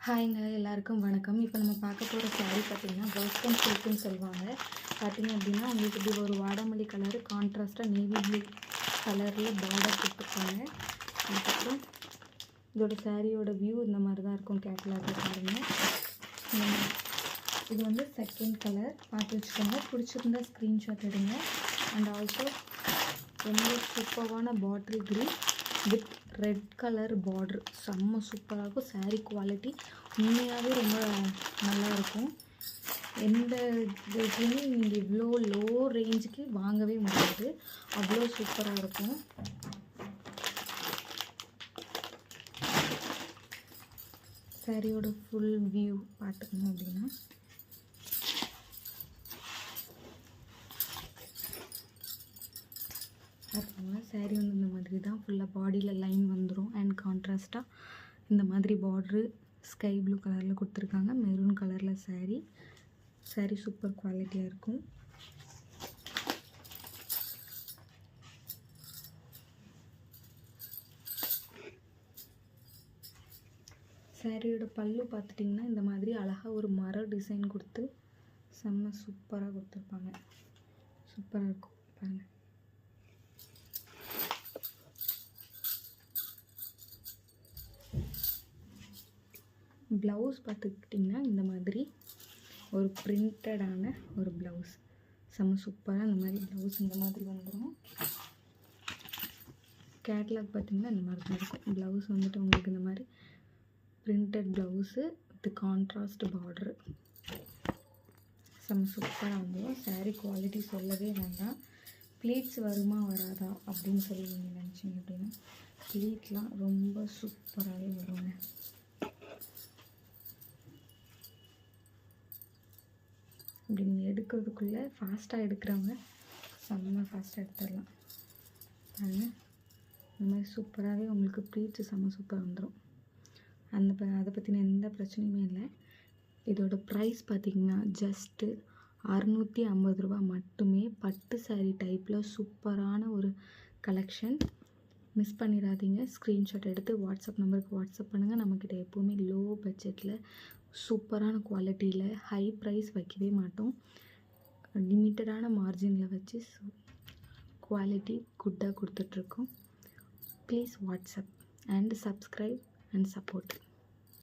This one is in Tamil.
ஹாய்ங்க எல்லாருக்கும் வணக்கம். இப்போ நம்ம பார்க்க போகிற சாரீ பார்த்திங்கன்னா வெல்கம் சில்க்குன்னு சொல்லுவாங்க. பார்த்திங்க அப்படின்னா உங்களுக்கு இப்படி ஒரு வாடாமல்லி கலரு கான்ட்ராஸ்ட்டாக நேவி ப்ளூ கலரில் பார்டர் கொடுத்துருப்பாங்க. அதுக்கப்புறம் இதோட சாரியோட வியூ இந்த மாதிரி தான் இருக்கும். கேட்லாகில் பாருங்கள். இது வந்து செகண்ட் கலர் பார்த்து வச்சுக்கோங்க. பிடிச்சிருந்தா ஸ்க்ரீன்ஷாட் எடுங்க. அண்ட் ஆல்சோ ரொம்ப சூப்பரான bottle green with red colour border செம்ம சூப்பராக இருக்கும். சாரீ குவாலிட்டி உண்மையாகவே ரொம்ப நல்லாயிருக்கும். எந்த இதுலேயுமே நீங்கள் இவ்வளோ லோ ரேஞ்சுக்கு வாங்கவே முடியாது, அவ்வளோ சூப்பராக இருக்கும். சாரியோட ஃபுல் வியூ பார்த்துக்கணும் அப்படின்னா பார்த்துக்கோங்க. சாரீ வந்து இந்த மாதிரி தான் ஃபுல்லாக பாடியில் லைன் வந்துடும். அண்ட் கான்ட்ராஸ்ட்டாக இந்த மாதிரி பார்ட்ரு ஸ்கை ப்ளூ கலரில் கொடுத்துருக்காங்க. மெரூன் கலரில் சாரீ சூப்பர் குவாலிட்டியாக இருக்கும். சாரியோட பல்லு பார்த்துட்டிங்கன்னா இந்த மாதிரி அழகாக ஒரு மர டிசைன் கொடுத்து செம்ம சூப்பராக கொடுத்துருப்பாங்க. சூப்பராக இருக்கும் பாருங்கள். ப்ளவுஸ் பார்த்துக்கிட்டிங்கன்னா இந்த மாதிரி ஒரு பிரிண்டடான ஒரு ப்ளவுஸ் செம்ம சூப்பராக இந்த மாதிரி ப்ளவுஸ் இந்த மாதிரி வந்துடும். கேட்லாக் பார்த்திங்கன்னா இந்த மாதிரி தான் இருக்கும். ப்ளவுஸ் வந்துட்டு உங்களுக்கு இந்த மாதிரி printed blouse with contrast border செம்ம சூப்பராக வந்துடும். சாரீ குவாலிட்டி சொல்லவே வேண்டாம். ப்ளீட்ஸ் வருமா வராதா அப்படின்னு சொல்லி நீங்கள் நினச்சிங்க அப்படின்னா ப்ளீட்லாம் ரொம்ப சூப்பராகவே வருங்க. இப்படி நீங்கள் எடுக்கிறதுக்குள்ளே ஃபாஸ்ட்டாக எடுக்கிறவங்க செம்ம ஃபாஸ்ட்டாக எடுத்துடலாம் பாருங்கள். இந்த மாதிரி சூப்பராகவே உங்களுக்கு ப்ளீட்ஸு செம்ம சூப்பராக வந்துடும். அதை பற்றின எந்த பிரச்சனையுமே இல்லை. இதோட ப்ரைஸ் பார்த்திங்கன்னா ஜஸ்ட்டு 650 ரூபா மட்டுமே. பட்டு சாரீ டைப்பில் சூப்பரான ஒரு கலெக்ஷன். மிஸ் பண்ணிடாதீங்க. ஸ்க்ரீன்ஷாட் எடுத்து வாட்ஸ்அப் நம்பருக்கு வாட்ஸ்அப் பண்ணுங்கள். நம்மக்கிட்ட எப்போவுமே லோ பட்ஜெட்டில் சூப்பரான குவாலிட்டியில் ஹை ப்ரைஸ் வைக்கவே மாட்டோம். லிமிட்டடான மார்ஜினில் வச்சு குவாலிட்டி குட்டாக கொடுத்துட்ருக்கோம். Please WhatsApp and subscribe and support.